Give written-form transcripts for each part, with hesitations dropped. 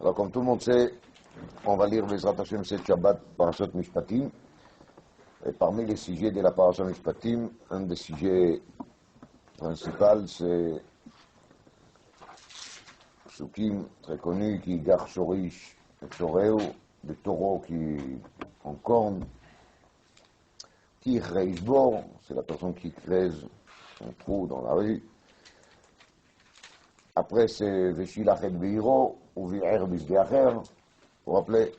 Alors, comme tout le monde sait, on va lire Bezrat Hashem cette Shabbat Parashat Mishpatim. Et parmi les sujets de la Parashat Mishpatim, un des sujets principaux, c'est Psukim très connu qui Gar Shorish et Shoreu, des taureaux qui en corne, qui Reisbor, c'est la personne qui creuse un trou dans la rue. Après, c'est Veshilachet Beiro ou Vi'er Bisdeacher, pour rappeler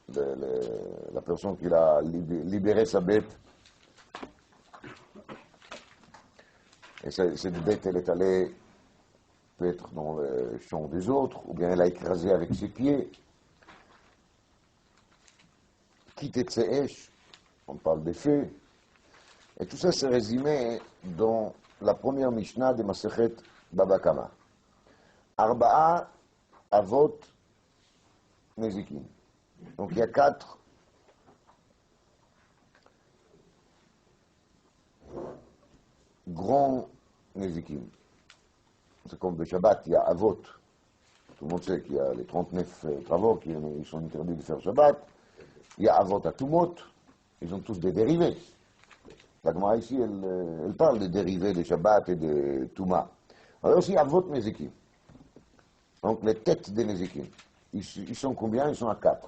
la personne qui a libéré sa bête. Et cette bête, elle est allée peut-être dans le champ des autres, ou bien elle a écrasé avec ses pieds. Quitte Tseesh, on parle des feux. Et tout ça, c'est résumé dans la première Mishnah de Masechet Baba Kama. Arba'a Avot Nezikin. Donc il y a 4 grands Nezikin. C'est comme le Shabbat, il y a Avot. Tout le monde sait qu'il y a les 39 travaux qui sont interdits de faire Shabbat. Il y a Avot Atumot. Ils ont tous des dérivés. La Gemara ici, elle parle des dérivés de Shabbat et de Touma. Alors aussi Avot Nezikin. Donc les têtes des Nezikin. Ils sont combien? Ils sont à 4.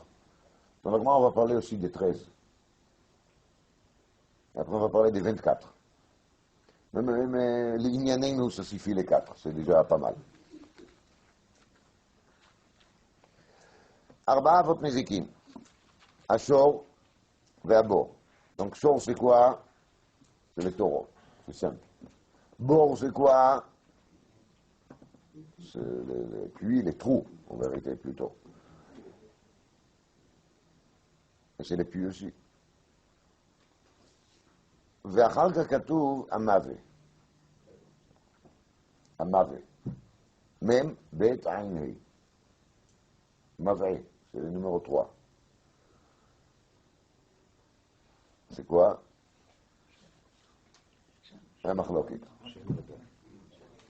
Dans la Gemara, on va parler aussi des 13. Et après, on va parler des 24. Mais l'Inyané, nous, ça suffit les 4. C'est déjà pas mal. Arba'a Avot Nezikin. Ashor ve'abor. Donc, Shor, c'est quoi? C'est les taureaux. C'est simple. Bor, c'est quoi? C'est les puits, les trous, en vérité, plutôt. Et c'est les puits aussi. Ve'achal kakatuv amave. Amave. Même bet ainei. Mave, c'est le numéro 3. C'est quoi? Un machlokit.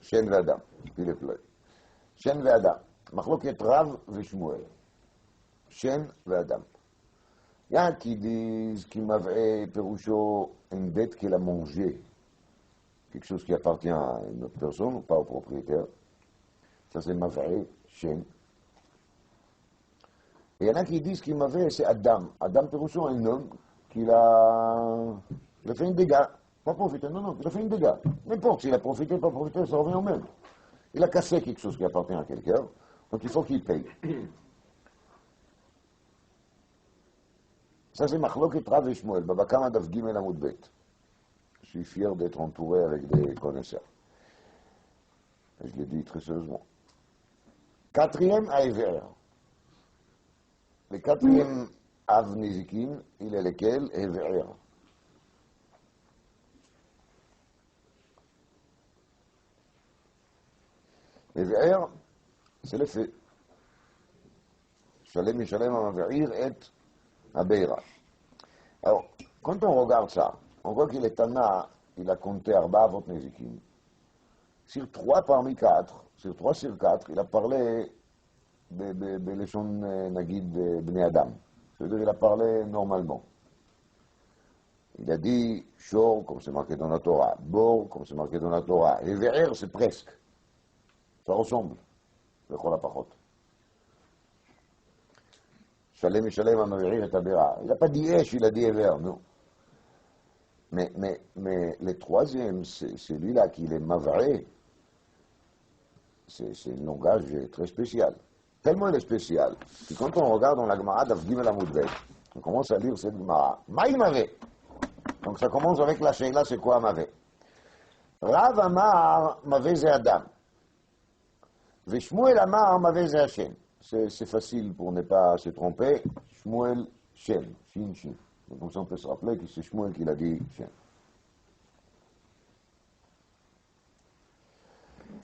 Shen ve'adam. Pile play. Shen ve'adam. Machlokit Rav ve'Shmuel. Shen ve'adam. Il y a qui disent qu'il m'avait Péroucho une bête qu'elle a mangée, quelque chose qui appartient à une autre personne, pas au propriétaire. Ça c'est m'avait Shen. Et il y en a qui disent qu'il m'avait, c'est Adam. Adam Péroucho, un homme il a fait une dégât. Pas profité, non, il a fait une dégât. N'importe s'il a profité, pas profité, ça revient au même. Il a cassé quelque chose qui appartient à quelqu'un, donc il faut qu'il paye. Ça c'est Machlokit Rav et Shmuel, Baba Kama Daf Gimel Amud Bet. Je suis fier d'être entouré avec des connaisseurs. Et je l'ai dit très sérieusement. 4e à Ever. Le 4e Av Nezikin, il est lequel? Ever. Ever, c'est le fait. Shalem Yishalem Amaverir et Abeira. Alors, quand on regarde ça, on voit qu'il est Tana, il a compté Arba Avot Nezikin. Sur 3 parmi 4, sur 3 sur 4, il a parlé de l'échon Nagid Bnei Adam. C'est-à-dire qu'il a parlé normalement. Il a dit Shor, comme c'est marqué dans la Torah, Bor, comme c'est marqué dans la Torah, et Ve'er, c'est presque. Ça ressemble. Le Chol HaPachot. Shalem Yishalem Amaverir et Abera. Il n'a pas dit Esh, il a dit Ever, non. Mais le 3e, c'est celui-là qui est Mavré. C'est un langage très spécial. Tellement il est spécial que quand on regarde dans la Gemara Daf Gimel Amud Bet, on commence à lire cette Gemara. Maï Mavé. Donc ça commence avec la Sheila, c'est quoi Mavé? Rav Amar Mavé c'est Adam. Shmuel Amar Mavé c'est Hashem. C'est facile pour ne pas se tromper. Shmuel Shem. Shin Shin. Donc comme ça on peut se rappeler que c'est Shmuel qui l'a dit Shem.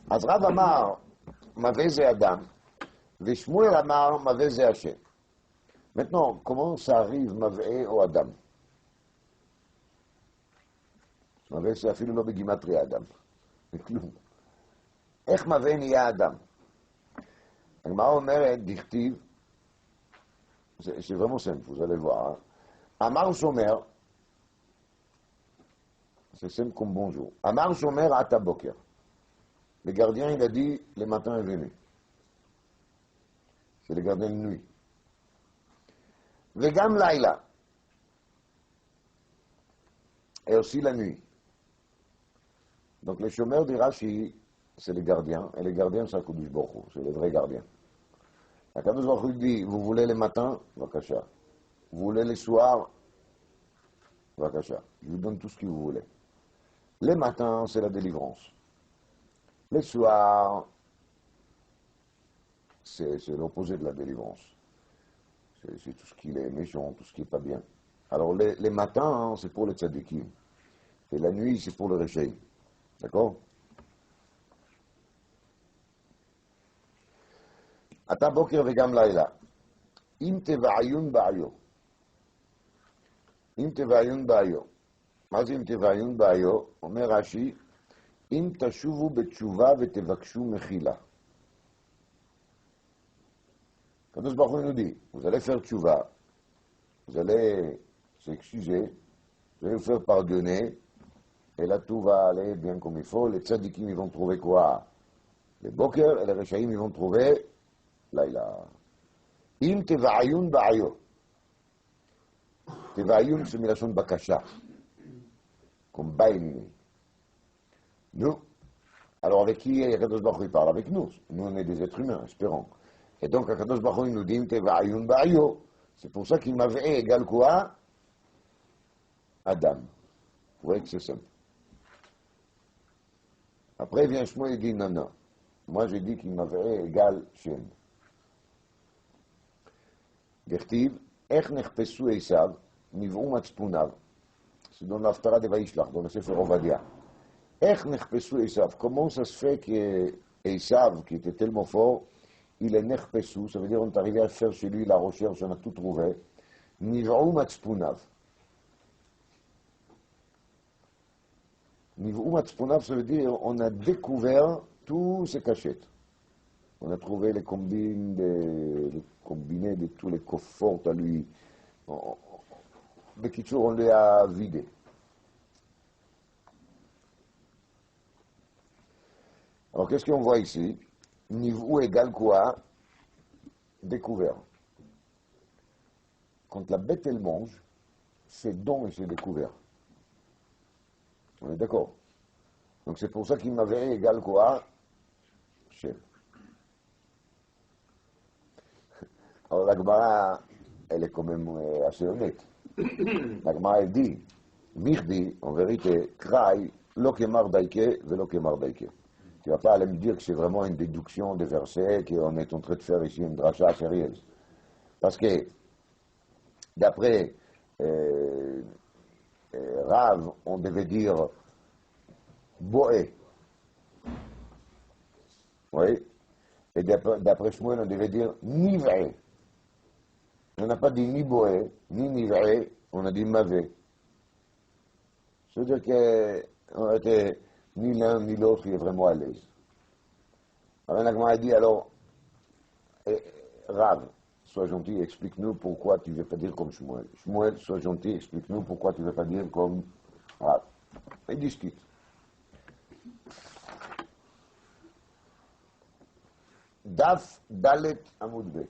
אז רב אמר, מווה זה אדם, ושמואל אמר, מווה זה השם. Maintenant, comment ça arrive, מווה ou Adam? מווה c'est אפילו לא בגימטריה אדם. זה כלום. איך מווה נהיה אדם? הגמרא אומרת, דכתיב, C'est vraiment simple, vous allez voir. Hein. Amar Shomer, c'est simple comme bonjour. Amar Shomer Ata Boker. Le gardien, il a dit, le matin est venu. C'est le gardien de nuit. Vegam Laila. Et aussi la nuit. Donc les chômeurs du Rashi, c'est les gardiens, et les gardiens, c'est Akadosh Baruch Hu, c'est les vrais gardiens. Akadosh Baruch Hu dit, vous voulez les matins, Vakasha. Vous voulez les soirs, Vakasha. Je vous donne tout ce que vous voulez. Les matins, c'est la délivrance. Les soirs, c'est l'opposé de la délivrance. C'est tout ce qui est méchant, tout ce qui n'est pas bien. Alors les matins, hein, c'est pour les tzadikim. Et la nuit, c'est pour le réchaï. D'accord? Ata boker vegam laila. Im teva'ayun ba'ayo. Im teva'ayun ba'ayo. מה זה אם תבעיון בעיו? אומר רש"י, אם תשובו בתשובה ותבקשו מחילה. הקדוש ברוך הוא nous dit, vous allez faire tchouva, vous allez s'excuser, vous allez vous faire pardonner, et là tout va aller bien comme il faut. Les tzadikim ils vont trouver quoi? Les boker et les rechaïm ils vont trouver laïla. Im teva'ayun ba'ayo. Teva'ayun c'est milashon bakasha. Comme Baïni. Nous, alors avec qui Akadosh Baruch Hu parle? Avec nous. Nous, on est des êtres humains, espérons. Et donc, Akadosh Baruch Hu nous dit, Teva'ayun ba'ayo. C'est pour ça qu'il m'avait égal quoi? Adam. Vous voyez que c'est simple. Après, vient Shmuel et dit, non, non. Moi, j'ai dit qu'il m'avait égal Shem. Dertiv, Ech nechpesu Esav, niv'u matzpunav. C'est dans l'Aftara de Vaishlach, dans le Sefer Ovadia. Ech nechpesu Esav. Comment ça se fait que Esav, qui était tellement fort, il est nechpesu, ça veut dire on est arrivé à faire chez lui la recherche, on a tout trouvé. Niv'u matzpunav. Niv'u matzpunav, ça veut dire on a découvert tous ses cachettes. On a trouvé les combinés de tous les coffres forts à lui. Bekitchour, on les a vidés. Alors, qu'est-ce qu'on voit ici? Niveau égale quoi? Découvert. Quand la bête, elle mange, c'est don et c'est découvert. On est d'accord? Donc, c'est pour ça qu'il m'avait égal quoi? Chef. Alors, la Gemara, elle est quand même assez honnête. La Gemara, elle dit, Mirdi, en vérité, Kraï, lo kemar daike, velo kemar daike. Tu ne vas pas aller me dire que c'est vraiment une déduction des versets, qu'on est en train de faire ici une dracha sérieuse. Parce que, d'après Rav, on devait dire Boé. Oui. Et d'après Shmuel, on devait dire Niv'é. On n'a pas dit ni Boé, ni Niv'é, on a dit Mavé. C'est-à-dire qu'on était ni l'un ni l'autre qui est vraiment à l'aise. Alors Nagma a dit alors, Rav, sois gentil, explique-nous pourquoi tu ne veux pas dire comme Shmuel. Shmuel, sois gentil, explique-nous pourquoi tu ne veux pas dire comme Rav. Ils discutent. Daf Dalet Amoudbet.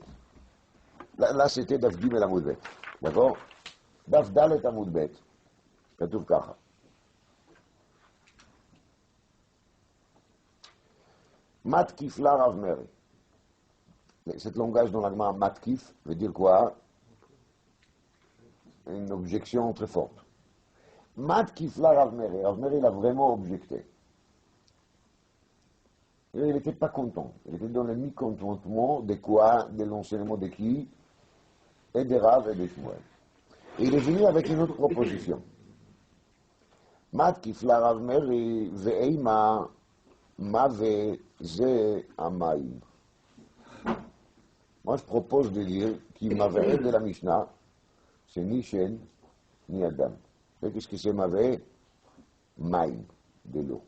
Là c'était Daf Gimel Amoudbet. D'accord? Daf Dalet Amoudbet. כתוב ככה. Matkif la Rav Meri. Cet langage dans l'agma matkif veut dire quoi? Une objection très forte. Matkif la Rav Meri. Rav Meri, il a vraiment objecté. Et il n'était pas content. Il était dans le mi-contentement de quoi? De l'enseignement de qui? Et de Rav et de Shmuel. Et il est venu avec une autre proposition. Matkif la Rav Meri ve'eima Mave ze amaïm. Moi, je propose de dire qu'il m'avait de la Mishnah, c'est ni Shen, ni Adam. Et qu'est-ce que c'est Mave? Maïm, de l'eau.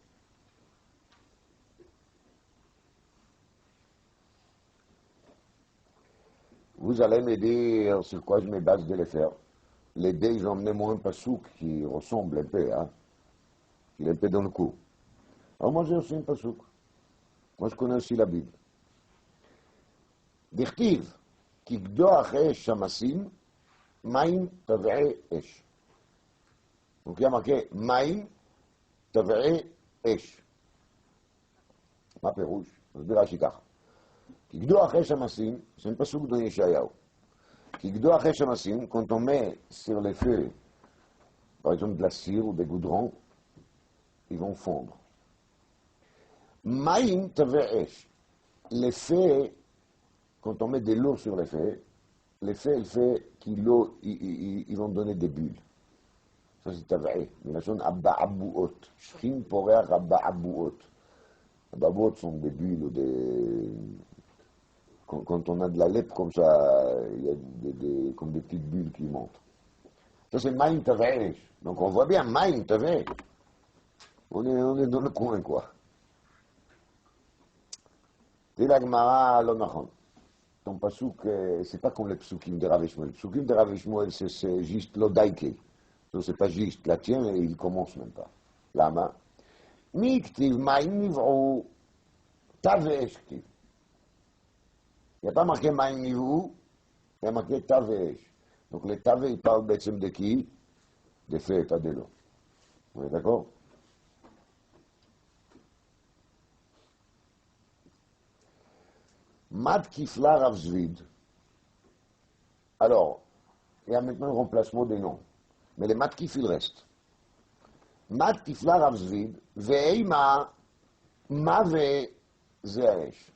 Vous allez me dire sur quoi je me base de les faire. Les deux, ils ont emmené moi un pasouk qui ressemble un peu, hein, qui est un peu dans le coup. Alors moi j'ai aussi un pasouk. Moi je connais aussi la Bible. דכתיב, כי קדוח אש שמסים, מים תבעי אש. Donc il y a marqué מים תבעי אש. מה פירוש? מסביר רש"י ככה. כי קדוח אש המסים, c'est un pasuk dans Yeshayahu. Qui קדוח אש המסים, quand on met sur les feux, par exemple de la cire ou des goudrons, ils vont fondre. מים תבעי אש. Les feux, quand on met de l'eau sur les feux, l'effet, il fait qu'ils vont donner des bulles. Ça, c'est tava'é. מלשון אבעבועות. שכין פורח אבעבועות. אבעבועות sont des bulles ou des... Quand on a de la lèpre comme ça, il y a comme des petites bulles qui montent. Ça, c'est מים תבעי. Donc, on voit bien, מים תבעי. On est dans le coin, quoi. C'est la Gemara, לא נכון. Ton pasouk, c'est pas comme les psukim de Rav Shmuel. Les psukim de Rav Shmuel, c'est juste l'odaike. C'est pas juste. La tienne, il commence même pas. Lama. Mi ktiv ma'im niv'u tavesh ktiv. Il n'y a pas marqué ma'im niv'u, il y a marqué tavesh. Donc les tave, il parle de qui? Des feux et pas de l'eau. Vous êtes d'accord? Mat Kifla Rav Zvid. Alors, il y a maintenant un remplacement des noms. Mais les Mat Kif, il reste. Mat Kifla Rav Zvid, Ve'ima Mave Ze'esh.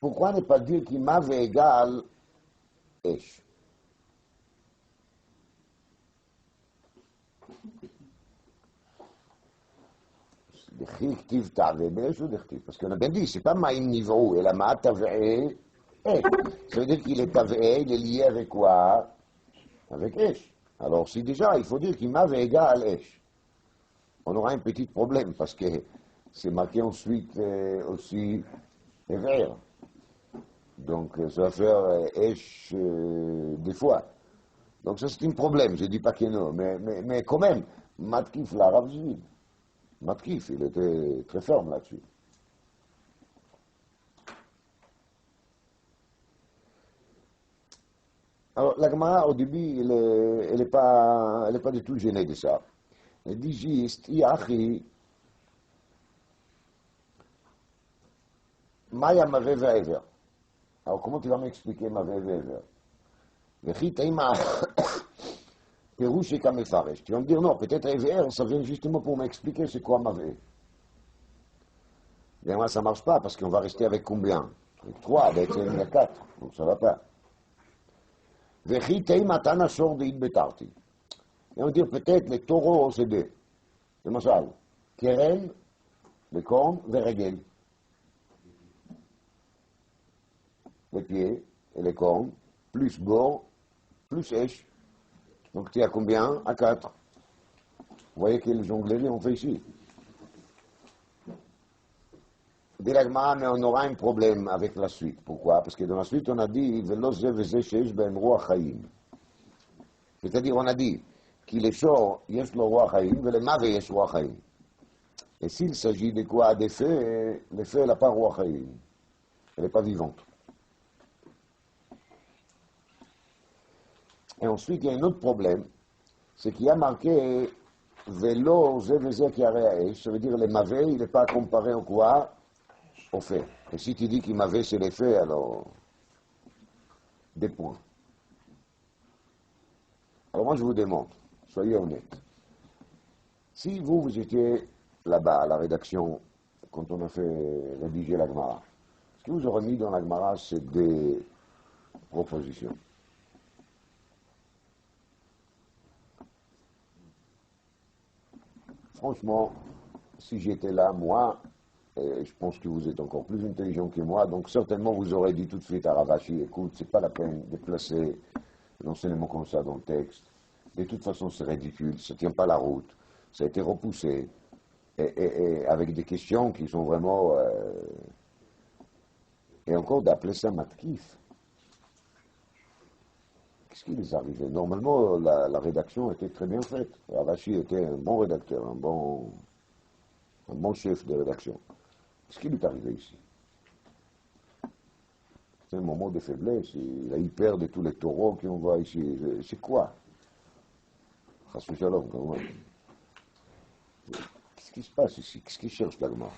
Pourquoi ne pas dire qu'Imave égale Esh? דכתיב תעווה באש ou דכתיב? Parce qu'on a bien dit, c'est pas maïm niv'ou, et la ma tav'e esh. Ça veut dire qu'il est tav'e, il est lié avec quoi? Avec esh. Alors si déjà, il faut dire qu'il m'avait égal esh. On aura un petit problème, parce que c'est marqué ensuite aussi vert. Donc ça va faire esh des fois. Donc ça c'est un problème, je dis pas que non, mais quand même, matkif la Rav Zvid. Matkif, il était très ferme là-dessus. Alors, la Gemara, au début, elle n'est pas du tout gênée de ça. Elle dit juste, Iachi, Maya Mave Ve'ever. Alors, comment tu vas m'expliquer Mave Ve'ever? Vechit Eima Pérouche et Kamefaresh. Tu vas me dire, non, peut-être EVR, ça vient justement pour m'expliquer c'est quoi Mavé. Mais moi, ça ne marche pas, parce qu'on va rester avec combien? Avec 3, avec il y a 4, donc ça ne va pas. Vechitei matana shor de betarti. Et on dit peut-être les taureaux, c'est 2. C'est Machal. Keren, les cornes, les regel. Les pieds et les cornes, plus bord, plus esh. Donc tu es à combien? À 4. Vous voyez quelle jonglerie on fait ici. Directement, mais on aura un problème avec la suite. Pourquoi? Parce que dans la suite, on a dit c'est-à-dire, on a dit qu'il est chaud, yesh lo roi chaim, le mave yesh roi chaim. Et s'il s'agit de quoi? Des feux, les feux, elle n'a pas roi chaim. Elle n'est pas vivante. Et ensuite, il y a un autre problème, c'est qu'il y a marqué Velo Zeveze Kiareaesh, ça veut dire le mavé, il n'est pas comparé au quoi? Au fait. Et si tu dis qu'il mavé, c'est les faits, alors des points. Alors moi, je vous demande, soyez honnête. Si vous étiez là-bas, à la rédaction, quand on a fait rédiger la Gemara, ce que vous aurez mis dans la Gemara, c'est des propositions. Franchement, si j'étais là, moi, et je pense que vous êtes encore plus intelligent que moi, donc certainement vous aurez dit tout de suite à Ravashi, écoute, c'est pas la peine de placer l'enseignement comme ça dans le texte. De toute façon, c'est ridicule, ça ne tient pas la route, ça a été repoussé, et avec des questions qui sont vraiment Et encore d'appeler ça matkif. Qu'est-ce qui les est arrivé? Normalement, la rédaction était très bien faite. Ravashi était un bon rédacteur, un bon chef de rédaction. Qu'est-ce qui lui est arrivé ici? C'est un moment de faiblesse. Il a eu peur de tous les taureaux qu'on voit ici. C'est quoi? Chassu Shalom, quand même. Qu'est-ce qui se passe ici? Qu'est-ce qu'il cherche l'Agma?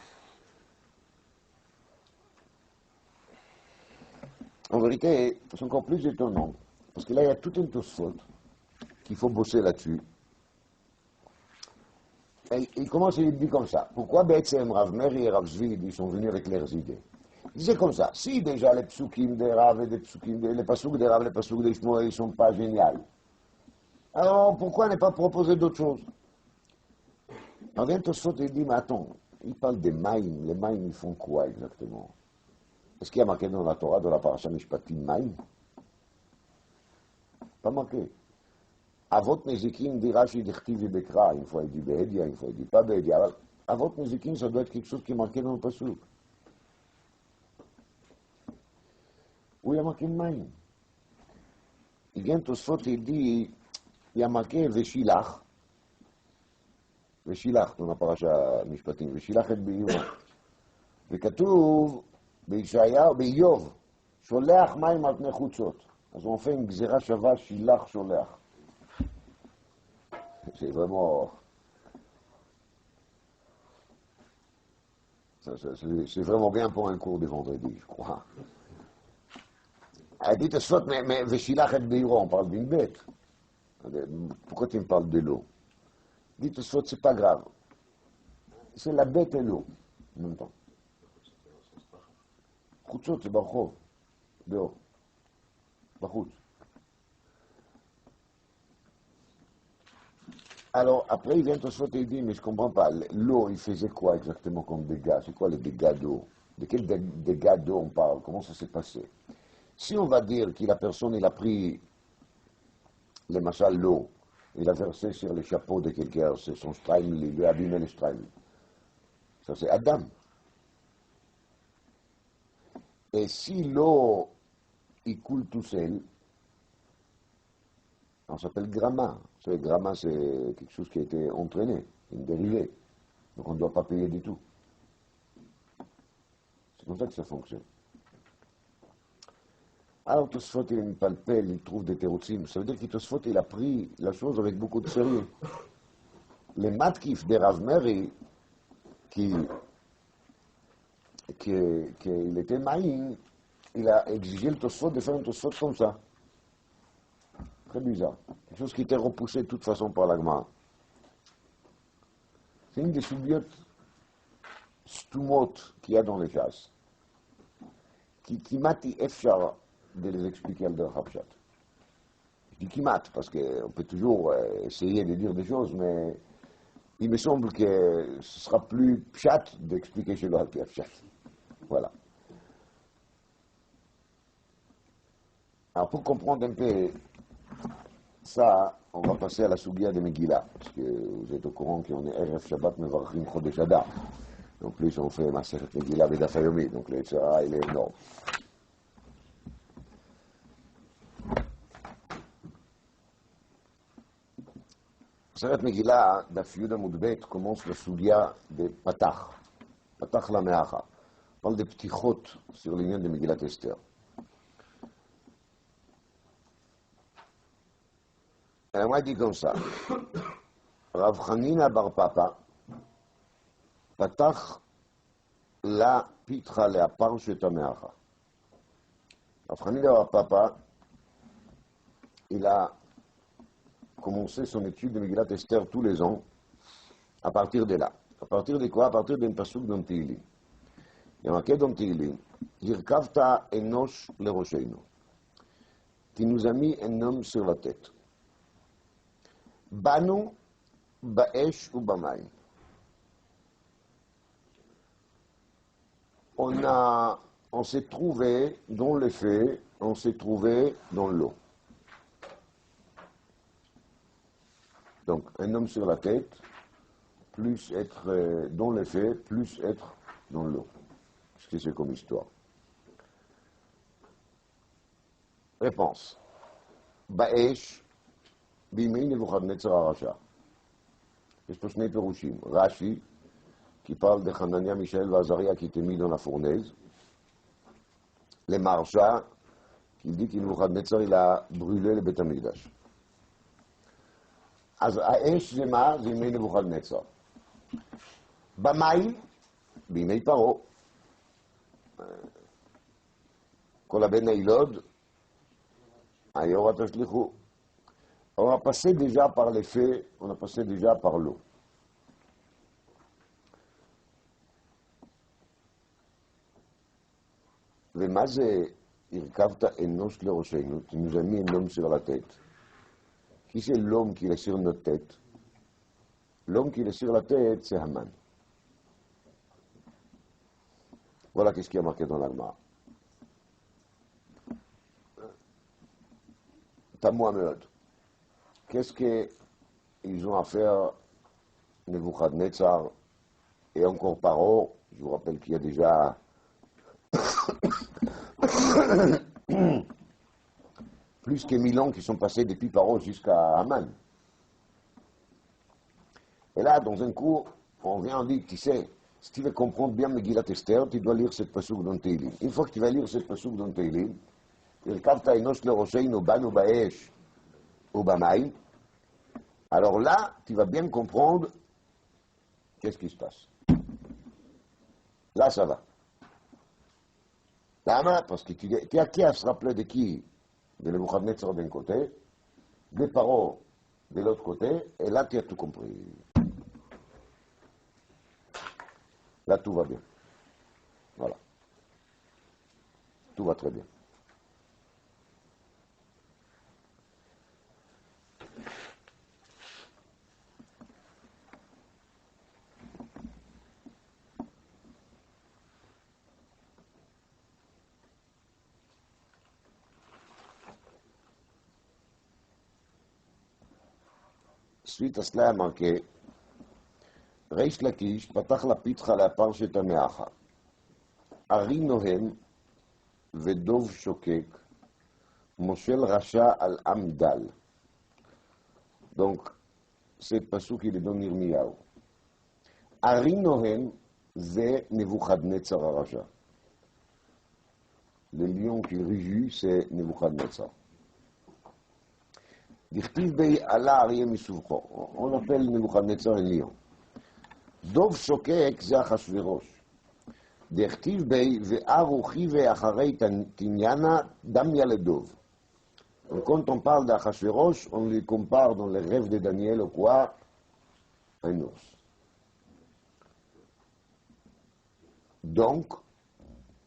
En vérité, c'est encore plus étonnant, parce que là, il y a tout un Tosfot qu'il faut bosser là-dessus. Et il commence à lui dire comme ça. Pourquoi Betsem, Rav Meri et Rav Zvid, ils sont venus avec leurs idées? Il disait comme ça. Si déjà les psukim des Rav et les pasuks des Rav, les pasuks des Shmuel, ils ne sont pas géniaux, alors pourquoi ne pas proposer d'autres choses? Alors vient Tosfot et il dit, mais attends, il parle des Maïm. Les Maïm, ils font quoi exactement? Est-ce qu'il y a marqué dans la Torah, dans la Parasha Mishpatim, Maïm? Pas marqué. Avot Nezikim dit Rashi d'Echtiv Bekra, une fois il dit Behedia, une fois il dit pas Behedia. Avot Nezikim, ça doit être quelque chose qui est marqué dans le Pasuk. Où il y a marqué Maïm? Il vient Tosfot et il dit, il y a marqué Veshilach. Veshilach, dans la Parasha Mishpatim, Veshilach et Biyuv. וכתוב בישעיהו, באיוב, שולח מים על פני חוצות. אז הוא fait une גזירה שווה, שילח שולח. C'est vraiment... C'est vraiment bien pour un cours de vendredi, je crois. Elle dit Tosfot, mais Veshilach et Beiro, on parle d'une bête. Pourquoi tu me parles de l'eau? Dit Tosfot, c'est pas grave. C'est la bête et l'eau, en même temps. חוצות זה ברחוב, דור, בחוץ. Alors, après, il vient Tosfot et il dit, mais je ne comprends pas, l'eau, il faisait quoi exactement comme dégâts? C'est quoi les dégâts d'eau? De quels dégâts d'eau on parle? Comment ça s'est passé? Si on va dire que la personne, il a pris les machal l'eau, il a versé sur le chapeau de quelqu'un, c'est son straim, il lui a abîmé le straim. Ça, c'est Adam. Et si l'eau, il coule tout seul, on s'appelle gramma. Le gramma, c'est quelque chose qui a été entraîné, une dérivée. Donc on ne doit pas payer du tout. C'est comme ça que ça fonctionne. Alors Tosfot, il palpelle, il trouve des terotzim. Ça veut dire que Tosfot, il a pris la chose avec beaucoup de sérieux. Les matkif de Rav Meri, qu'il était maïn, il a exigé le Tosfot de faire un Tosfot comme ça. Très bizarre. Quelque chose qui était repoussé de toute façon par l'Agma. C'est une des soubiotes stumot qu'il y a dans les chasses. Qui mati efchar de les expliquer dans le Hapshat. Je dis kimat parce qu'on peut toujours essayer de dire des choses, mais il me semble que ce sera plus pshat d'expliquer chez le Hapshat. Voilà. Alors pour comprendre un peu ça, on va passer à la Sougia de Megillah, parce que vous êtes au courant qu'on est RF Shabbat Mevarchim Chodesh Adar. En plus, on fait Masechet Megillah Vedaf Hayomi, donc le Tzara, il est énorme. Masechet Megillah, Daf Yud Amud Bet, commence la Sougia de Patach. Patach la Meacha. On parle des petits chot sur l'union de Megillat Esther. Alors moi, il dit comme ça. Rav Chanina bar Papa, Patach la pitra le aparshet hameacha. Rav Chanina bar Papa, il a commencé son étude de Megillat Esther tous les ans, à partir de là. À partir de quoi? À partir d'un pasuk dans Tehillim. Il y a marqué dans Tehillim, Hirkavta enosh le rocheinu. Tu nous as mis un homme sur la tête. Banu ba'esh ou b'mayim. On s'est trouvé dans le feu, on s'est trouvé dans l'eau. Donc, un homme sur la tête, plus être dans le feu, plus être dans l'eau. Ce que c'est comme histoire. réponse. Baesh, Bimei Nebuchadnezzar Arasha. יש פה שני פירושים. רש"י, qui parle de Hanania, Michael et Azaria qui étaient mis dans la fournaise. Les Marsha, qui dit qu'il Nebuchadnezzar il a brûlé le Beth Amikdash. אז האש זה מה? זה ימי נבוכדנצר. במים, בימי פרעה. כל הבן הילוד, היורה תשליכו. On a passé déjà par les faits, on a passé déjà par l'eau. ומה זה הרכבת אנוש לראשנו? tu nous as mis un homme sur la tête. Qui c'est l'homme qui est sur notre tête? L'homme qui est sur la tête, c'est Haman. Voilà qu'est-ce qui a marqué dans l'Alma. Tamuameod. Qu'est-ce qu'ils ont à faire Nebuchadnezzar et encore Paro? Je vous rappelle qu'il y a déjà plus que 1000 ans qui sont passés depuis Paro jusqu'à Haman. Et là, dans un cours, on vient en dit, tu sais, si tu veux comprendre bien Megillat Esther, tu dois lire cette pasuk dans Teilim. Une fois que tu vas lire cette pasuk dans Teilim, alors là, tu vas bien comprendre qu'est-ce qui se passe. Là, ça va. Là, parce que tu as qui à se rappeler de qui? De Nebuchadnezzar d'un côté, des Paro de l'autre côté, et là, tu as tout compris. Là, tout va bien. Voilà. Tout va très bien. Suite à cela, marqué Reish Lakish, Patach la Pitra la Parsheta Meacha. Ari Nohem, Vedov Shokek, Moshel Racha al Amdal. Donc, c'est le passage qui est dans Yirmiyahu. Ari Nohem, c'est Nebuchadnezzar Aracha. Le lion qui rugit, c'est Nebuchadnezzar. On appelle Nebuchadnezzar un lion. Dov Shokek זה אחשוורוש. דכתיב בי וארוכי ואחרי תניאנה דמיה לדוב. Quand on parle d'Achashverosh, on lui compare dans les rêves de Daniel au quoi? Un ours. Donc,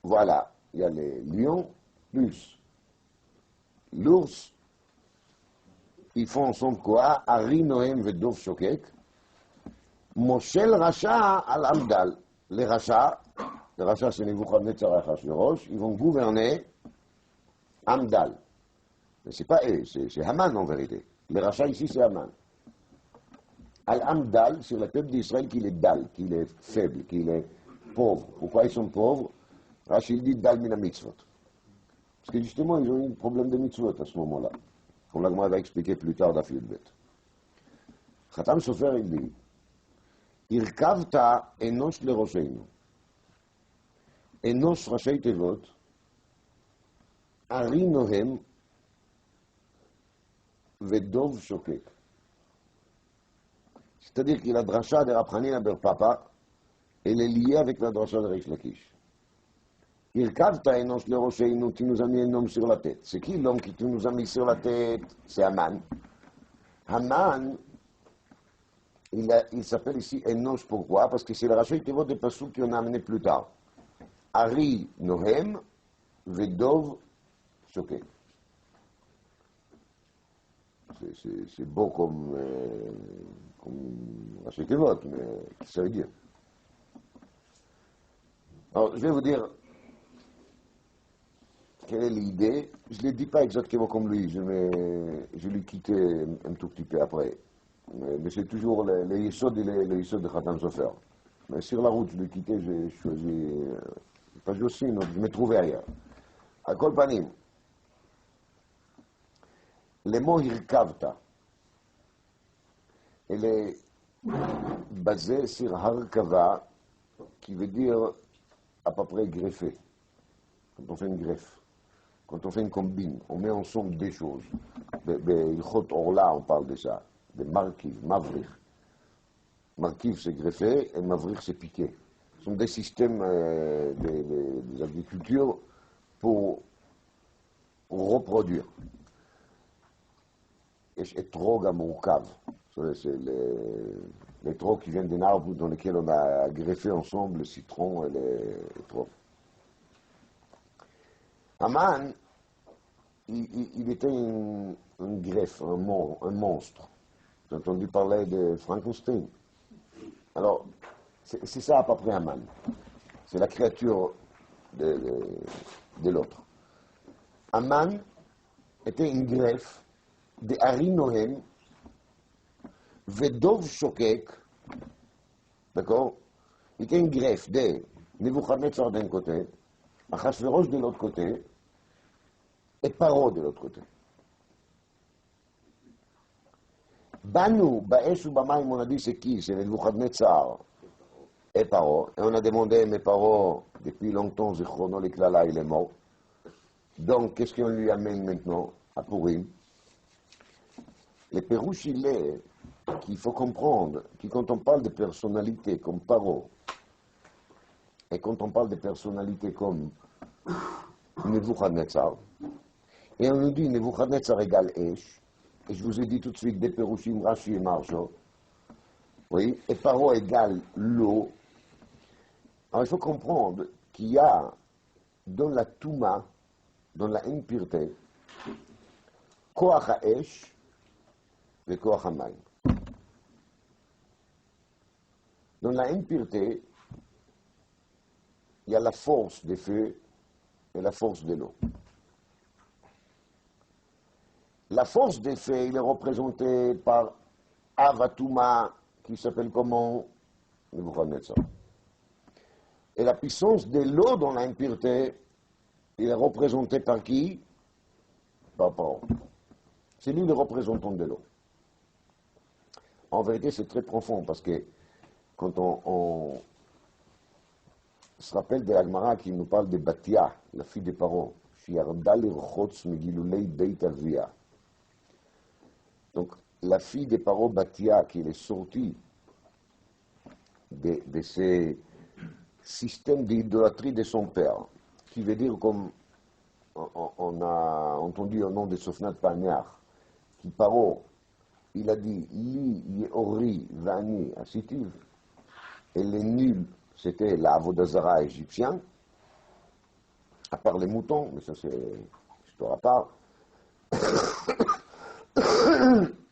voilà, il y a les lions plus l'ours. Ils font ensemble quoi? Ari Noem Vedov Shokek. Moshel Racha al Amdal. Les Racha c'est Nebuchadnezzar et Achashverosh, ils vont gouverner Amdal. Mais c'est pas eux, c'est Haman en vérité. Les Racha ici c'est Haman. Al Amdal, c'est le peuple d'Israël qui est dal, qui est faible, qui est pauvre. Pourquoi ils sont pauvres? Rachid dit dal mina mitzvot. Parce que justement ils ont eu un problème de mitzvot à ce moment-là. Comme la Gemara va expliquer plus tard dans Yudbet. Khatam Sofer il dit Irkavta enosh leroshenu. Enosh rachei tevot. Ari nohem vedov shokek. C'est-à-dire que la dracha de Rabchanin Ber Papa, elle est liée avec la dracha de Reish Lakish. Irkavta enosh leroshenu, tu nous as mis un homme sur la tête. C'est qui l'homme qui nous a mis sur la tête? C'est Haman. Haman, il s'appelle ici Enosh, pourquoi? Parce que c'est le rachat Tevot des Passouk qu'on a amené plus tard. Ari Nohem, Vedov Shokek. C'est beau comme rachat Tevot, mais qu'est-ce que ça veut dire? Alors, je vais vous dire quelle est l'idée. Je ne le dis pas exactement comme lui, je l'ai quitté un tout petit peu après. Mais c'est toujours les Yesod et les Yesod de Khatam Sofer. Mais sur la route, je l'ai quitté, j'ai choisi, pas Jossi, non, je me trouvais ailleurs. À Kolpanim, le mot hirkavta, elle est basée sur harkava, qui veut dire à peu près greffer. Quand on fait une greffe, quand on fait une combine, on met ensemble des choses. Ilchot Orla, on parle de ça. De markiv, mavrich. Markiv, c'est greffer, et mavrich, c'est piquer. Ce sont des systèmes des agricultures pour reproduire. יש אתרוג המורכב, c'est l'étrog qui vient d'un arbre dans lequel on a greffé ensemble le citron et l'étrog. Haman, il était un greffe, un monstre. J'ai entendu parler de Frankenstein. Alors, c'est ça à peu près Haman. C'est la créature de l'autre. Haman était une greffe de Ari Nohem, Vedov Shokek, d'accord? Il était une greffe de Nebuchadnezzar d'un côté, Achashverosh de l'autre côté, et Paro de l'autre côté. Banu, Baesh ou Bamaim, on a dit c'est qui? C'est Nebuchadnezzar et Paro. Et on a demandé, mais Paro, depuis longtemps, Zichrono Liklala, il est mort. Donc, qu'est-ce qu'on lui amène maintenant à Purim? Le Pérouche, il est qu'il faut comprendre que quand on parle de personnalité comme Paro, et quand on parle de personnalité comme Nebuchadnezzar, et on nous dit Nebuchadnezzar égale Esh, et je vous ai dit tout de suite des Pérouchim, Rashi et Marjo, oui, et Paro égale l'eau. Alors il faut comprendre qu'il y a dans la Touma, dans la impureté, Koach HaEsh et Koach HaMayim. Dans la impureté, il y a la force des feux et la force de l'eau. La force des feux, il est représenté par Avatuma, qui s'appelle comment? Nebuchadnezzar. Et la puissance de l'eau dans l'impureté, il est représenté par qui? Par Paro. C'est lui le représentant de l'eau. En vérité, c'est très profond, parce que quand on se rappelle de l'Agmara qui nous parle de Batia, la fille de Paro, donc la fille de Paro Batia, qui est sortie de ces systèmes d'idolâtrie de son père, qui veut dire, comme on a entendu au nom de Sofnat Pagnard, qui Paro, il a dit Li Yeori Vani Asitiv, et les nuls, c'était la Avodazara égyptien, à part les moutons, mais ça c'est histoire à part.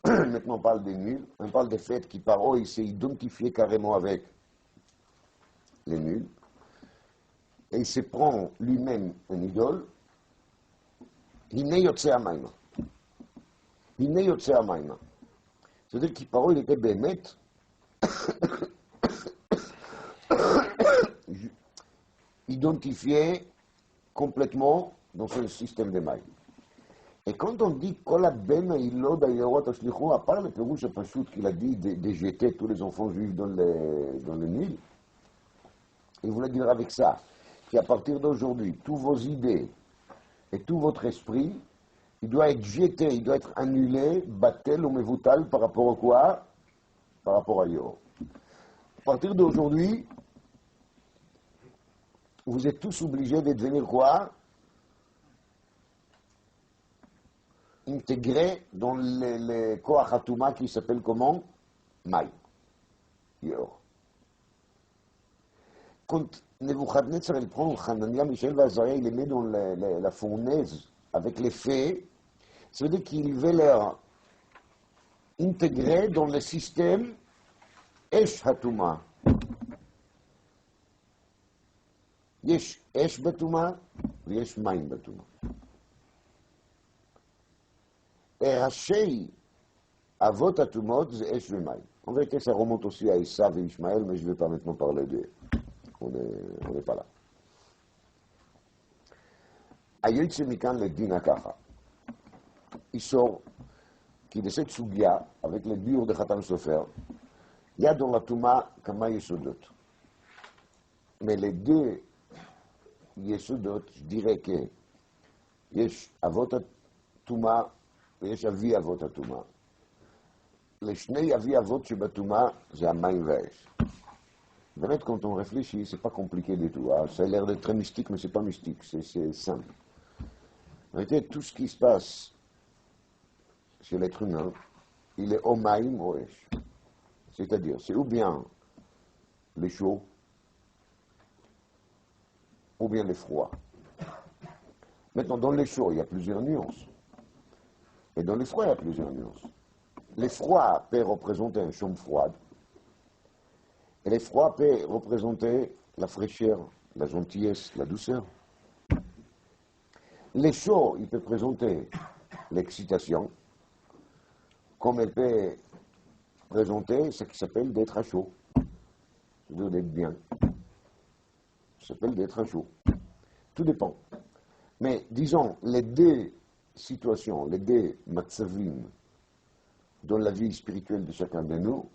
Maintenant on parle des nuls, on parle des faits qui Paro, il s'est identifié carrément avec les nuls, et il se prend lui-même une idole. Hine Yotse Amaima. Hine Yotse Amaima. C'est-à-dire qu'il Paro, il était bémet, identifié complètement dans ce système de mailles. Et quand on dit Kola Ben Ilod Ayerot Ashlichou, à part le Pérouche Pachout qu'il a dit de jeter tous les enfants juifs dans le Nil, il voulait dire avec ça qu'à partir d'aujourd'hui, tous vos idées et tout votre esprit, il doit être jeté, il doit être annulé, battel ou mevoutal par rapport à quoi? Par rapport à Yor. À partir d'aujourd'hui, vous êtes tous obligés de devenir quoi? Intégrés dans les Koach HaTuma qui s'appellent comment? Maï. Yor. Quand Nebuchadnezzar, il prend Hanania, Michel Vazaria, il les met dans la fournaise avec les fées, ça veut dire qu'il veut leur intégrer dans le système Esh HaTuma. יש אש בטומאה ויש מים בטומאה. ראשי אבות הטומאות זה אש ומים. En vérité, ça remonte aussi à Esav et Ishmaël, mais je ne vais pas maintenant parler d'eux. On n'est pas là. היוצא מכאן לדין הככה. il sort qui de cette Sugia, avec les bures de Khatan Sofer, il y a dans la Touma Kama Yesodot. Mais les deux Yesodot, je dirais que Yesh Avot Touma et Yesh Avi Avot Touma. Les Shnei Avi Avot Shebatouma, c'est Amayim Vaesh. Vraiment, quand on réfléchit, c'est pas compliqué du tout. Hein. Ça a l'air d'être très mystique, mais c'est pas mystique, c'est simple. En réalité, tout ce qui se passe chez l'être humain, il est Omaim Oesh. C'est-à-dire, c'est ou bien les chauds, ou bien les froids. Maintenant, dans les chauds, il y a plusieurs nuances. Et dans les froids, il y a plusieurs nuances. Les froids peuvent représenter une chambre froide. Et les froids peuvent représenter la fraîcheur, la gentillesse, la douceur. Les chauds, ils peuvent présenter l'excitation, comme elle peut présenter ce qui s'appelle d'être à chaud, c'est-à-dire d'être bien. Ça s'appelle d'être à chaud. Tout dépend. Mais disons, les deux situations, les deux matzavim dans la vie spirituelle de chacun de nous,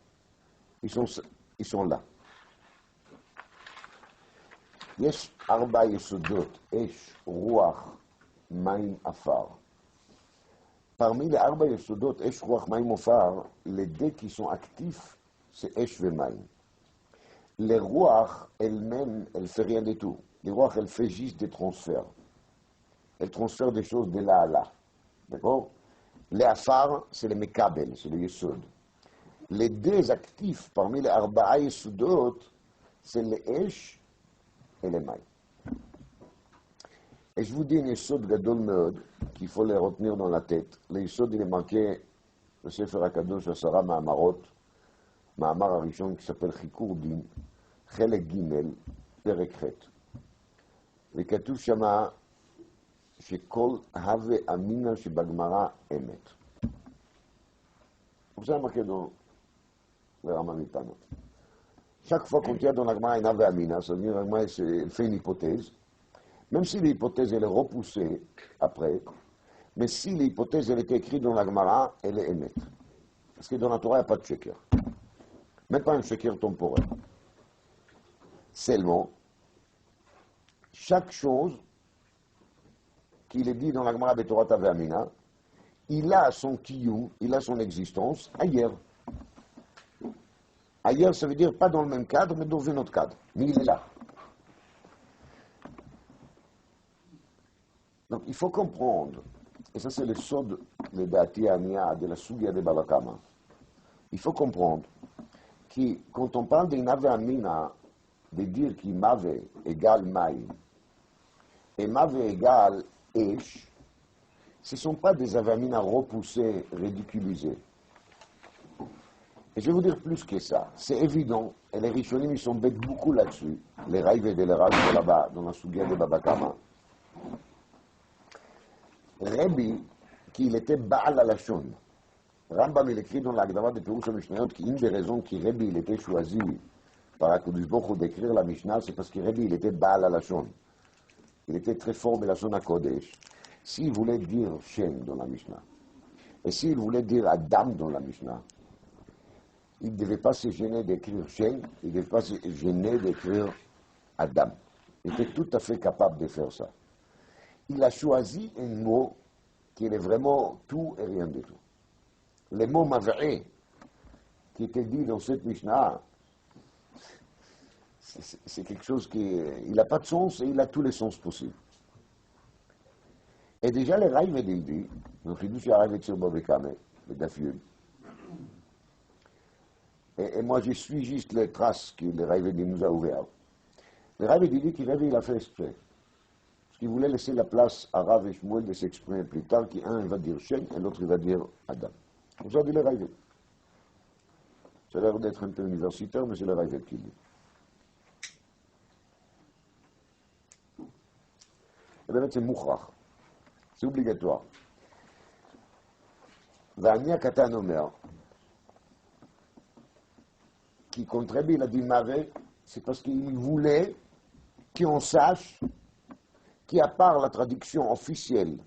ils sont là. Yesh arba yesodot, esh, ruach, maim, afar. Parmi les arba yesodot, esh, ruach, maim, afar, les deux qui sont actifs, c'est esh ve maim. Les ruach, elles-mêmes, elles ne font rien du tout. Les ruach, elles font juste des transferts. Elles transfèrent des choses de là à là. D'accord? Les afar, c'est les mekabel, c'est les yesod. Les deux actifs parmi les arba'a yesodot, c'est les esh et les maïs. Et je vous dis une yesod gadol meod, qu'il faut les retenir dans la tête. Les yesod, il est marqué, le Sefer HaKadosh, Asara Ma'amarot, Ma'amar Arishon, qui s'appelle Chikur Din, Chelek Gimel, Perek Chet. וכתוב שמה שכל הווה אמינא שבגמרא אמת. זה marqué dans le Rama Mitana. Chaque fois qu'on tient dans la Gemara un Have Amina, ça veut dire qu'elle fait une hypothèse, même si l'hypothèse elle est repoussée après, mais si l'hypothèse elle était écrite dans la Gemara, elle est émette. Parce que dans la Torah, il n'y a pas de sheker. Même pas un sheker temporel. Seulement, chaque chose qu'il est dit dans la Gemara Betorat Have Amina, il a son kiyum, il a son existence ailleurs. Ailleurs, ça veut dire pas dans le même cadre, mais dans un autre cadre. Mais il est là. Donc il faut comprendre, et ça c'est le sod, le dati ania de la sugia de Balakama. Il faut comprendre que quand on parle d'un Have Amina, de dire que Mave égale Maïm, et Mave égale Esh, ce ne sont pas des Have Amina repoussés, ridiculisés. Et je vais vous dire plus que ça. C'est évident, et les Rishonim, ils sont bêtes beaucoup là-dessus, les Raïves et les Rav là-bas, dans la Sugia de Babakama. Rabbi, qu'il était Baal Alashon. Rambam, il écrit dans l'Agdama de Pirouche Mishnayot qu'une des raisons que Rabbi il était choisi par HaKadosh Baruch Hu d'écrire la Mishnah, c'est parce que Rabbi, il était Baal Alashon. Il était très fort de la Shon HaKodesh. S'il voulait dire Shem dans la Mishnah, et s'il voulait dire Adam dans la Mishnah, il ne devait pas se gêner d'écrire Shem, il ne devait pas se gêner d'écrire Adam. Il était tout à fait capable de faire ça. Il a choisi un mot qui est vraiment tout et rien du tout. Le mot Mav'e, qui était dit dans cette Mishnah, c'est quelque chose qui n'a pas de sens et il a tous les sens possibles. Et déjà, les Raïves et Dildi, donc il dit arrivé sur Bobekame, le Dafiul. Et moi, je suis juste les traces que le Raïve et nous a ouvertes. Le Raïve dit qu'il il a fait exprès. Parce qu'il voulait laisser la place à Rav et Shmuel de s'exprimer plus tard, qu'un il va dire Shem et l'autre il va dire Adam. Comme ça, dit le Raïve. Ça a l'air d'être un peu universitaire, mais c'est le Raïve qui dit. Et bien, c'est Mouchrach. C'est obligatoire. Vania Katan Omer, qui contribue, il a dit Mave, c'est parce qu'il voulait qu'on sache qu'à part la traduction officielle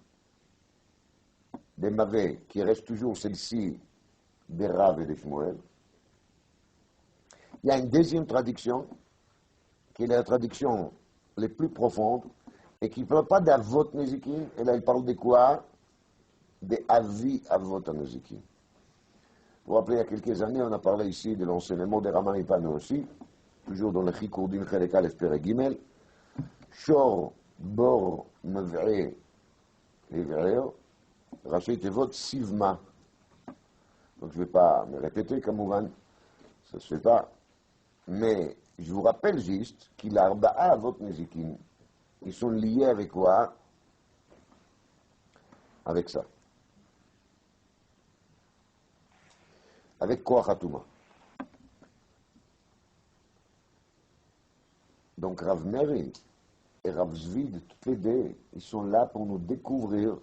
des Mavé, qui reste toujours celle-ci des Rav et des Shmuel. Il y a une deuxième traduction, qui est la traduction les plus profonde, et qui ne parle pas d'Avot Nezikin, et là il parle de quoi? Des Avi Avot Nezikin. Vous vous rappelez, il y a quelques années, on a parlé ici de l'enseignement des Raman Ipano aussi, toujours dans le Chikourdim Cheleka l'Espère Gimel, Shor Bor Mev'e Evreo, Rashi Tevot Sivma. Donc je ne vais pas me répéter comme Ouvan, ça ne se fait pas. Mais je vous rappelle juste qu'il a Arba'a Avot Nezikin. Ils sont liés avec quoi? Avec ça. Avec Koach Hatuma. Donc Rav Meri et Rav Zvid, toutes les deux, ils sont là pour nous découvrir,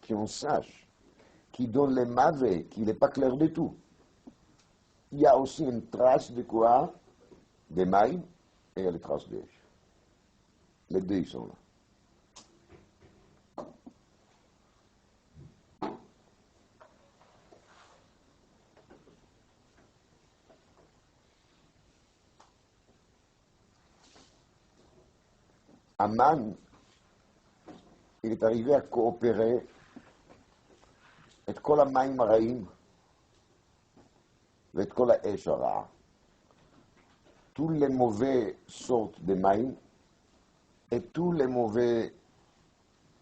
qu'on sache, qui donne les mauvais, qu'il n'est pas clair du tout. Il y a aussi une trace de quoi? Des mailles, et il y a les traces d'Esh. Les deux, ils sont là. Aman, il est arrivé à coopérer et kol hamayim haraim et kol ha'esh hara. Tous les mauvais sortes de maïm et tous les mauvais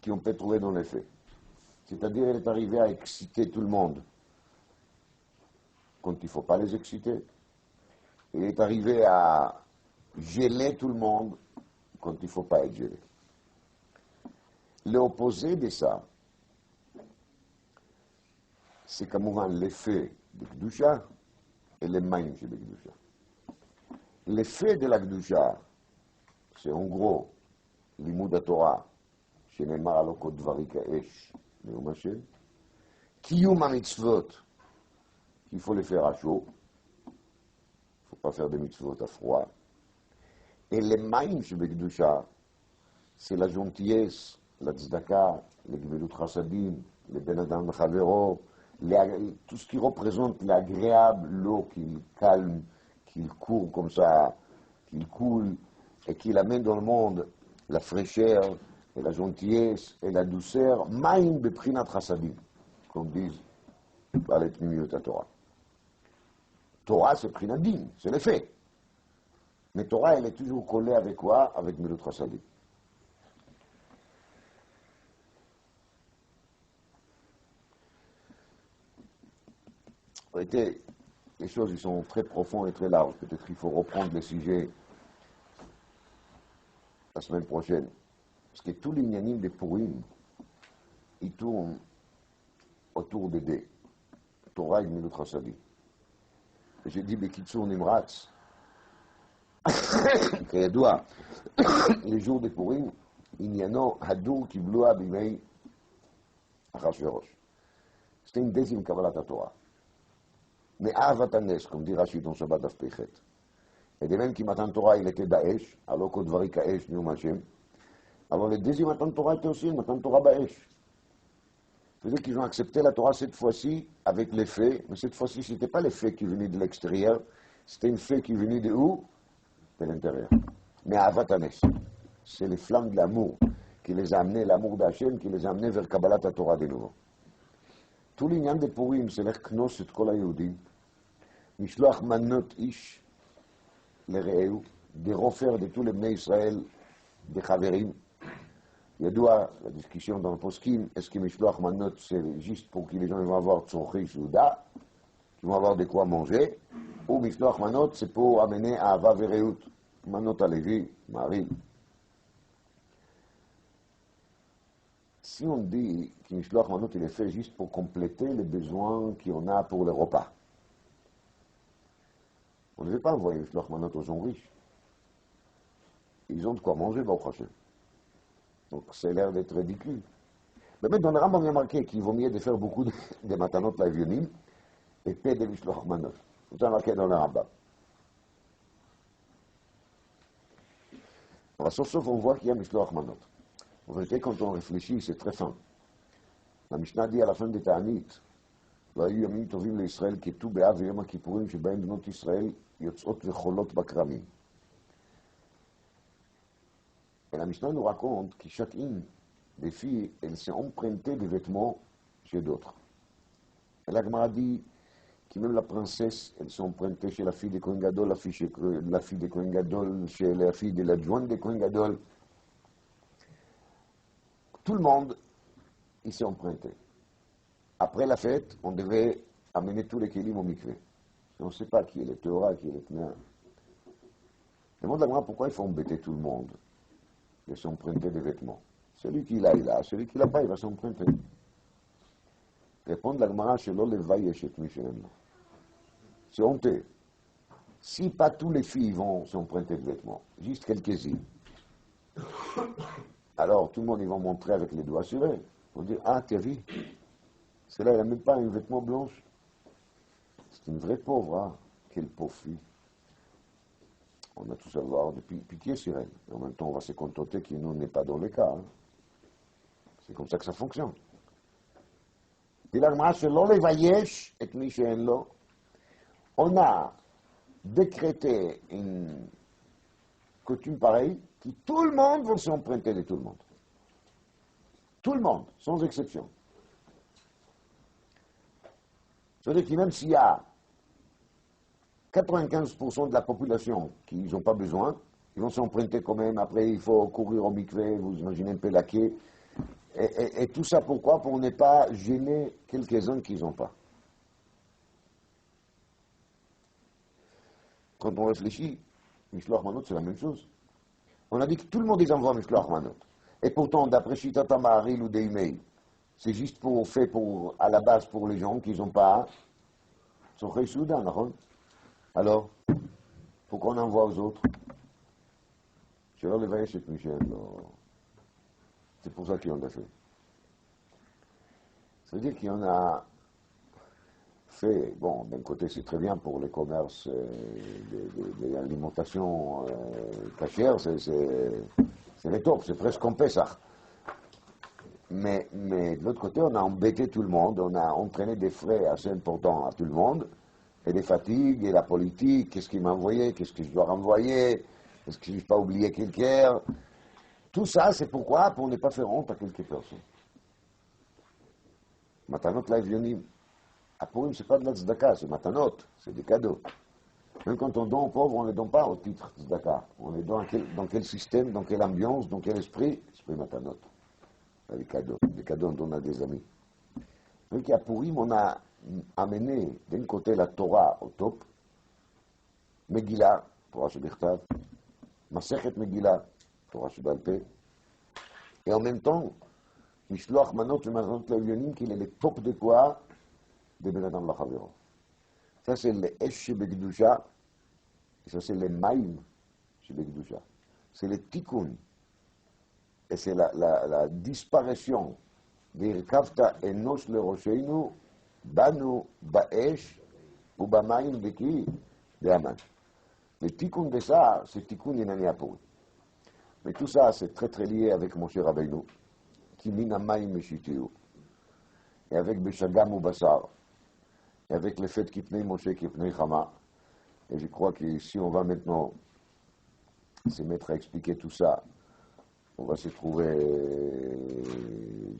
qu'on peut trouver dans les faits. C'est-à-dire, il est arrivé à exciter tout le monde quand il ne faut pas les exciter. Il est arrivé à geler tout le monde quand il ne faut pas être gelé. L'opposé de ça, c'est comme l'effet de Kedusha et les maïm chez Kedusha. L'effet de la Kedusha, c'est en gros l'imoud Torah, שנאמר הלא כל דברי כאש, נאום השם, קיום המצוות, qu'il faut les faire à chaud, il ne faut pas faire des mitzvot à froid, et les maïm שבקדושה, c'est la gentillesse, la tzedaka, les gmilut chassadim, les ben adam lechavero, tout ce qui représente l'agréable, l'eau qu'il calme, qu'il court comme ça, qu'il coule, et qu'il amène dans le monde la fraîcheur, et la gentillesse, et la douceur, maïm beprinat chassadim, comme disent les pnimiut à Torah. Torah, c'est prinadim, c'est les faits. Mais Torah, elle est toujours collée avec quoi? Avec Milut Chassadim. En réalité, les choses ils sont très profondes et très larges. Peut-être qu'il faut reprendre les sujets la semaine prochaine. Parce que tous les inyanim des Purim, ils tournent autour des dés. Torah et Milut Chassadim. J'ai dit, Bekitsur Nimratz, כידוע, les jours de Purim, עניינו הדור קיבלוה בימי אחשוורוש. C'était une deuxième קבלת התורה. מאהבת הנס, comme dit Rashi dans Shabbat דף פ"ח. Et de même que Matan Torah, il était Daesh, alors que Dvari Kaesh, Nium Hashem. Alors le deuxième Matan Torah était aussi Matan Torah Baesh. C'est-à-dire qu'ils ont accepté la Torah cette fois-ci avec les faits, mais cette fois-ci, ce n'était pas les faits qui venaient de l'extérieur, c'était une fait qui venait de où? De l'intérieur. Mais Avat Hanes, c'est les flammes de l'amour qui les a amenés, l'amour d'Hachem, qui les a amenés vers Kabbalat Torah de nouveau. Tout l'ignan de Purim, c'est l'Echknos et Kol HaYehudim, Mishloach Manot Ish, les Re'eu, de refaire de tous les Bnei Israël, des Chaverim. ידוע, la discussion dans le poskim, est-ce que Mishloach Manot, c'est juste pour que les gens vont avoir Tzorchi Souda, qu'ils vont avoir de quoi manger, ou Mishloach Manot, c'est pour amener à Ava Vereut, Manot à Lévi, Marie. Si on dit que Mishloach Manot, il est fait juste pour compléter les besoins qu'on a pour le repas, on ne veut pas envoyer Mishloach Manot aux gens riches. Ils ont de quoi manger, Baruch Hashem. Donc, c'est l'air d'être ridicule. Mais maintenant, dans le Rambam, il y a marqué qu'il vaut mieux de faire beaucoup de matanot l'avionim et peu de mishloach manot. C'est marqué dans le Rambam. Alors, sauf on voit qu'il y a mishloach manot. En vérité, quand on réfléchit, c'est très fin. La Mishnah dit à la fin des Ta'anit, לא היו ימים טובים לישראל כט"ו באב ויום הכיפורים שבהם בנות ישראל יוצאות וחולות בכרמים. Et la Mishnah nous raconte que chacune des filles, elles s'est empruntée des vêtements chez d'autres. Et la Gemara dit que même la princesse, elle s'est empruntée chez la fille de Kohen Gadol, la fille de Kohen Gadol, chez la fille de l'adjointe de Kohen Gadol. Tout le monde, il s'est emprunté. Après la fête, on devait amener tous les kélim au mikvé. On ne sait pas qui est le Torah, qui est le Tnéa. Demande la Gemara pourquoi il faut embêter tout le monde de s'emprunter des vêtements. Celui qui l'a, il a. Celui qui l'a pas, il va s'emprunter. Répondre la Gemara, Shelo levayesh et mi she'en lo. C'est honteux. Si pas tous les filles vont s'emprunter de vêtements, juste quelques-unes, alors tout le monde, ils vont montrer avec les doigts serrés. Ils vont dire, ah, t'as vu, celle-là, elle n'a même pas un vêtement blanche. C'est une vraie pauvre, hein. Quelle pauvre fille. On a tous à avoir de pitié sur elle. Et en même temps, on va se contenter qu'il nous n'est pas dans le cas. Hein. C'est comme ça que ça fonctionne. On a décrété une coutume pareille qui tout le monde va s'emprunter de tout le monde. Tout le monde, sans exception. C'est-à-dire que même s'il y a 95% de la population qui n'ont pas besoin, ils vont s'emprunter quand même. Après, il faut courir au mikvé, vous imaginez un peu la quai. Et tout ça pourquoi? Pour ne pas gêner quelques-uns qui n'ont pas. Quand on réfléchit, Mishloach Manot, c'est la même chose. On a dit que tout le monde les envoie Mishloach Manot. Et pourtant, d'après Shitat HaMaharil ou des emails, c'est juste fait à la base pour les gens qui n'ont pas Sochei Soudan, non? Alors, pourquoi on envoie aux autres? C'est pour ça qu'on l'a fait. Ça veut dire qu'on a fait, bon, d'un côté c'est très bien pour les commerces de l'alimentation cachère, c'est le top, c'est presque comme Pessah. Mais de l'autre côté, on a embêté tout le monde, on a entraîné des frais assez importants à tout le monde, et des fatigues, et la politique, qu'est-ce qu'il m'a envoyé, qu'est-ce que je dois renvoyer, est-ce que je n'ai pas oublié quelqu'un. Tout ça, c'est pourquoi? Pour ne pas faire honte à quelques personnes. Matanot l'Avionim. À Purim, ce n'est pas de la tzedaka, c'est matanot, c'est des cadeaux. Même quand on donne aux pauvres, on ne les donne pas au titre tzedaka. On les donne dans quel système, dans quelle ambiance, dans quel esprit? Esprit matanot. Les cadeaux dont on a des amis. Donc à Purim, on a amené d'un côté la Torah au top, Megillah, Torah Shebichtav, Masechet Megillah, Torah Shebalpeh, et en même temps, Mishloach Manot et Manot Le'Evyonim, qu'il est le top de quoi? De Ben Adam Lachavero. Ça c'est le Esh Shebekdusha, et ça c'est le Maïm Shebekdusha. C'est le Tikkun. Et c'est la disparition des Kafta Enosh le Rosheinu, Banu Baesh, ou Bamaim Beki, de Haman. Le tikkun de ça, c'est tikkun inani apuri. Mais tout ça, c'est très très lié avec Moshe Rabbeinu, qui mina maim meshitiu, et avec Beshagam ou Basar, et avec le fait qu'il pnei Moshe, qu'il pnei Chama. Et je crois que si on va maintenant se mettre à expliquer tout ça, on va se trouver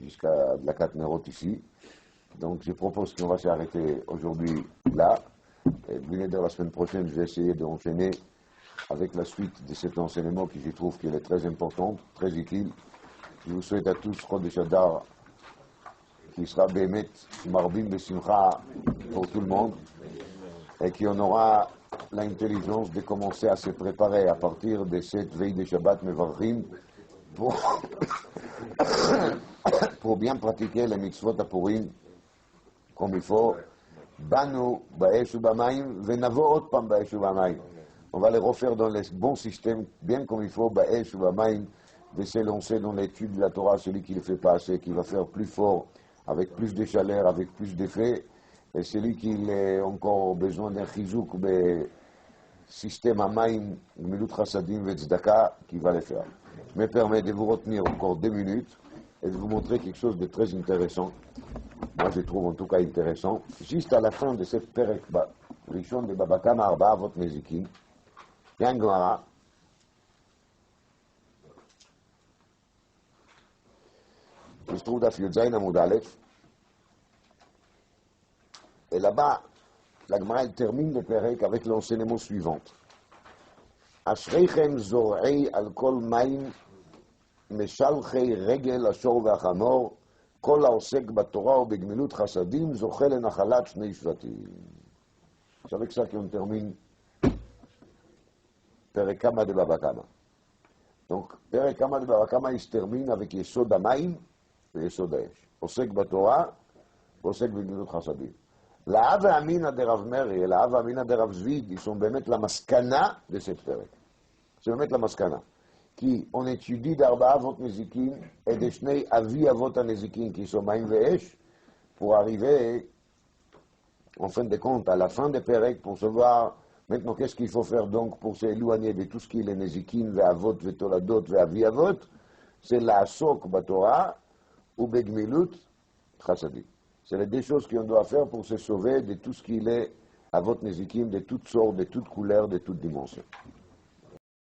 jusqu'à la 4 Nerot ici. Donc je propose qu'on va s'arrêter aujourd'hui là. Et la semaine prochaine, je vais essayer d'enchaîner avec la suite de cet enseignement qui je trouve qu'il est très important, très utile. Je vous souhaite à tous Chodesh Adar, qui sera Bémet, Marbim Besimcha pour tout le monde, et qui en aura l'intelligence de commencer à se préparer à partir de cette veille de Shabbat Mevarchim pour bien pratiquer les mitzvot à Purim comme il faut. Banu ba'esh u'ba'mayim venavo ot pam ba'esh u'ba'mayim. On va les refaire dans les bons systèmes, bien comme il faut, ba'esh u'ba'mayim, de se lancer dans l'étude de la Torah, celui qui ne le fait pas assez, qui va faire plus fort, avec plus de chaleur, avec plus d'effet, et celui qui a encore besoin d'un chizouk, système amayim, gmilut chassadim ve'tzdaka, qui va le faire. Je me permets de vous retenir encore 2 minutes et de vous montrer quelque chose de très intéressant. Moi, je trouve en tout cas intéressant. Juste à la fin de cette Perek Rishon de Baba Kama Arba Avot Nezikim, il y a un Gemara qui se trouve dans Yud Zayin Amud Aleph. Et là-bas, la Gemara elle termine le Perek avec l'enseignement suivant. Ashreichem zorei al kol maim משלחי רגל השור והחמור, כל העוסק בתורה ובגמילות חסדים זוכה לנחלת שני שבטים. C'est avec ça qu'on termine Perek Kama de Baba Kama. Donc, Perek Kama de Baba Kama, il se termine avec Yesod HaMaim et Yesod HaEsh. עוסק בתורה ועוסק בגמילות חסדים. l'Av Amina de Rav Meri et l'Av Amina de Rav Zvi, ils sont באמת la maskana de cette Perek. C'est באמת la maskana. Qui on étudie d'Arba Avot Nezikim et des Shnei Avi Avot Nezikim qui sont Maim Ve'esh pour arriver, en fin de compte, à la fin de Perek pour savoir maintenant qu'est-ce qu'il faut faire donc pour s'éloigner de tout ce qui est les Nezikim, Ve'avot, Ve'toladot, Ve'avi Avot, c'est la Asok Batora ou Begmilut Chassadim. C'est les deux choses qu'on doit faire pour se sauver de tout ce qui est Avot Nezikim, de toutes sortes, de toutes couleurs, de toutes dimensions.